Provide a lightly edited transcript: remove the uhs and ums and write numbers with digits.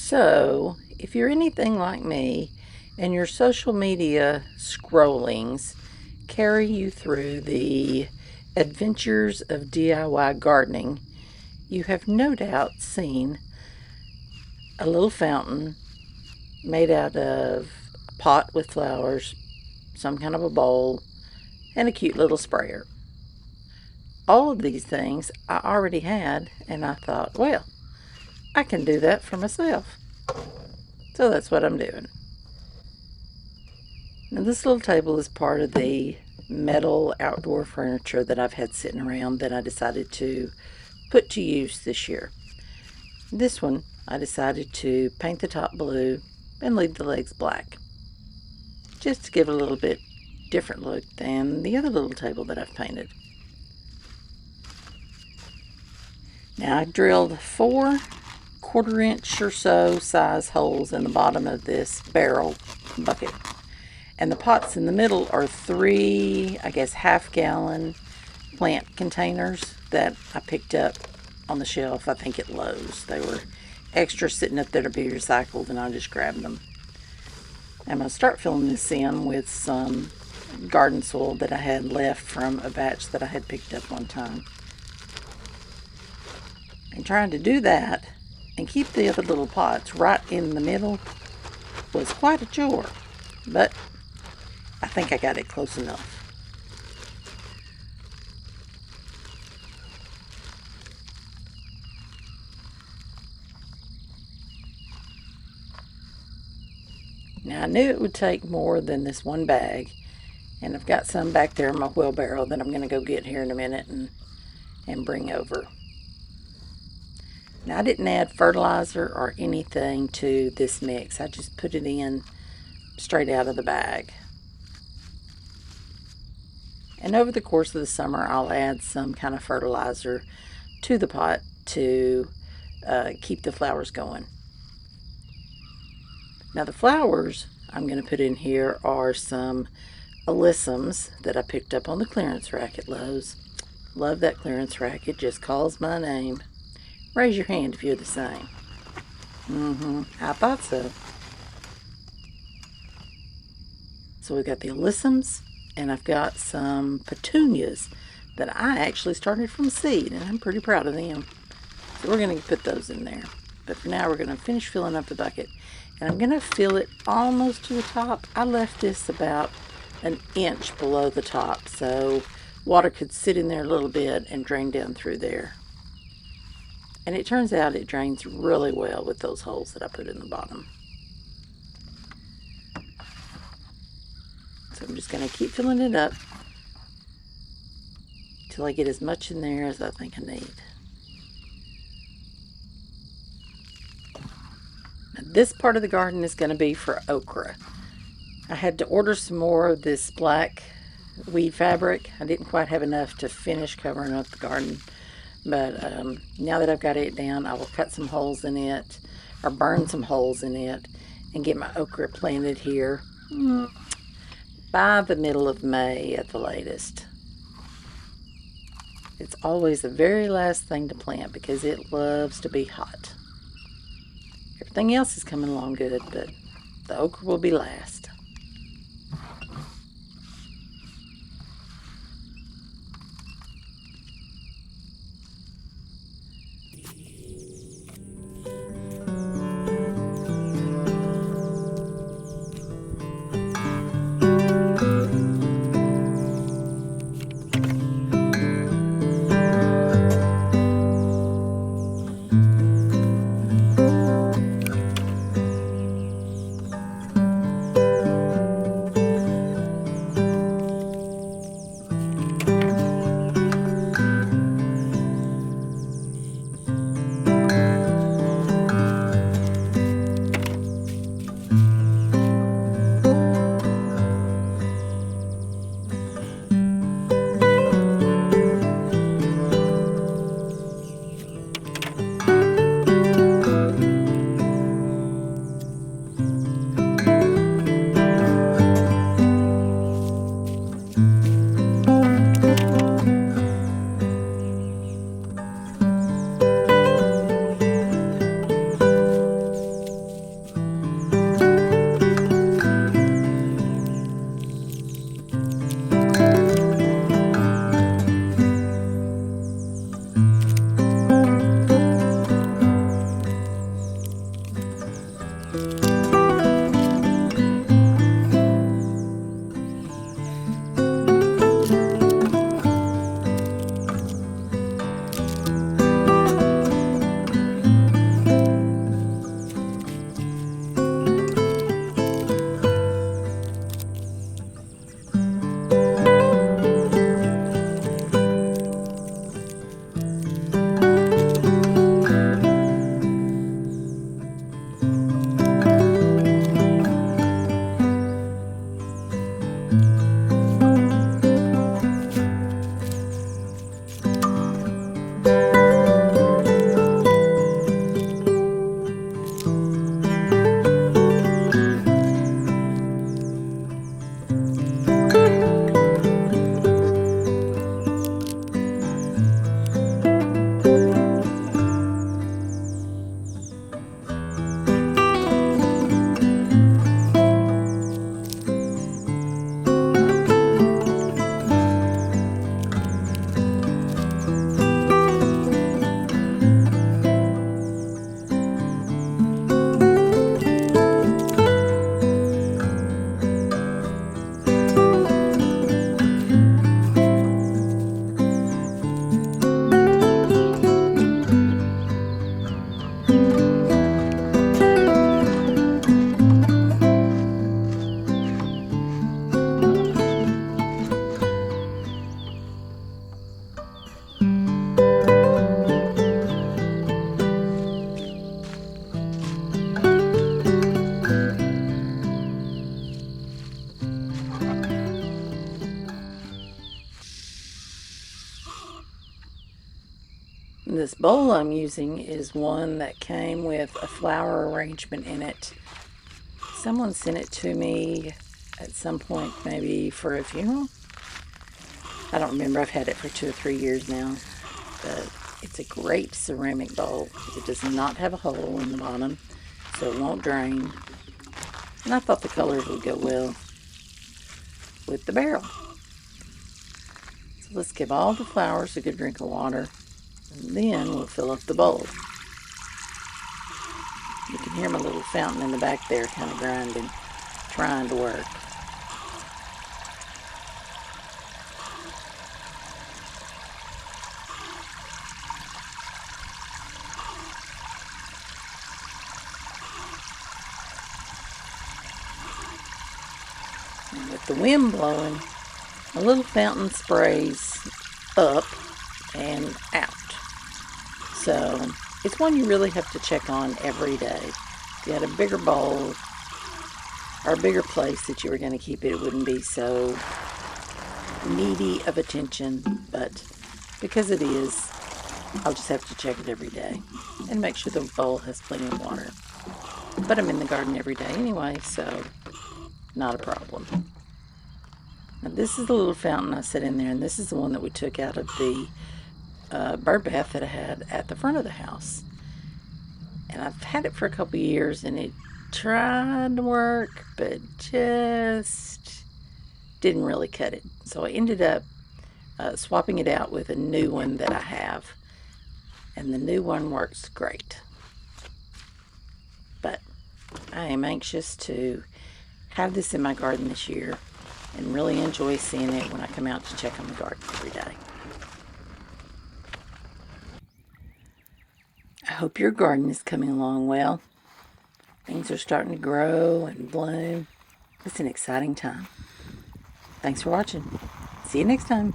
So, if you're anything like me and your social media scrollings carry you through the adventures of DIY gardening, you have no doubt seen a little fountain made out of a pot with flowers, some kind of a bowl, and a cute little sprayer. All of these things I already had, and I thought, well, I can do that for myself. So that's what I'm doing. Now, this little table is part of the metal outdoor furniture that I've had sitting around that I decided to put to use this year. This one, I decided to paint the top blue and leave the legs black, just to give it a little bit different look than the other little table that I've painted. Now, I drilled 4 1/4 inch or so size holes in the bottom of this barrel bucket. And the pots in the middle are 3, I guess, half-gallon plant containers that I picked up on the shelf, I think at Lowe's. They were extra sitting up there to be recycled, and I just grabbed them. I'm going to start filling this in with some garden soil that I had left from a batch that I had picked up one time. And trying to do that and keep the other little pots right in the middle was quite a chore, but I think I got it close enough. Now, I knew it would take more than this one bag, and I've got some back there in my wheelbarrow that I'm going to go get here in a minute and bring over. Now, I didn't add fertilizer or anything to this mix. I just put it in straight out of the bag. And over the course of the summer, I'll add some kind of fertilizer to the pot to keep the flowers going. Now, the flowers I'm going to put in here are some alyssums that I picked up on the clearance rack at Lowe's. Love that clearance rack. It just calls my name. Raise your hand if you're the same. I thought so. So we've got the alyssums, and I've got some petunias that I actually started from seed, and I'm pretty proud of them. So we're going to put those in there. But for now, we're going to finish filling up the bucket. And I'm going to fill it almost to the top. I left this about an inch below the top, so water could sit in there a little bit and drain down through there. And it turns out it drains really well with those holes that I put in the bottom. So I'm just going to keep filling it up till I get as much in there as I think I need. Now, this part of the garden is going to be for okra. I had to order some more of this black weed fabric. I didn't quite have enough to finish covering up the garden. But now that I've got it down, I will cut some holes in it, or burn some holes in it, and get my okra planted here by the middle of May at the latest. It's always the very last thing to plant because it loves to be hot. Everything else is coming along good, but the okra will be last. This bowl I'm using is one that came with a flower arrangement in it. Someone sent it to me at some point, maybe for a funeral. I don't remember. I've had it for 2 or 3 years now. But it's a great ceramic bowl. It does not have a hole in the bottom, so it won't drain. And I thought the colors would go well with the barrel. So let's give all the flowers a good drink of water, and then we'll fill up the bowl. You can hear my little fountain in the back there kind of grinding, trying to work. And with the wind blowing, a little fountain sprays up and out. So it's one you really have to check on every day. If you had a bigger bowl or a bigger place that you were going to keep it, it wouldn't be so needy of attention. But because it is, I'll just have to check it every day and make sure the bowl has plenty of water. But I'm in the garden every day anyway, so not a problem. Now this is the little fountain I set in there, and this is the one that we took out of the bird bath that I had at the front of the house. And I've had it for a couple years, and it tried to work, but just didn't really cut it. So I ended up swapping it out with a new one that I have, and the new one works great. But I am anxious to have this in my garden this year and really enjoy seeing it when I come out to check on the garden every day. I hope your garden is coming along well. Things are starting to grow and bloom. It's an exciting time. Thanks for watching. See you next time.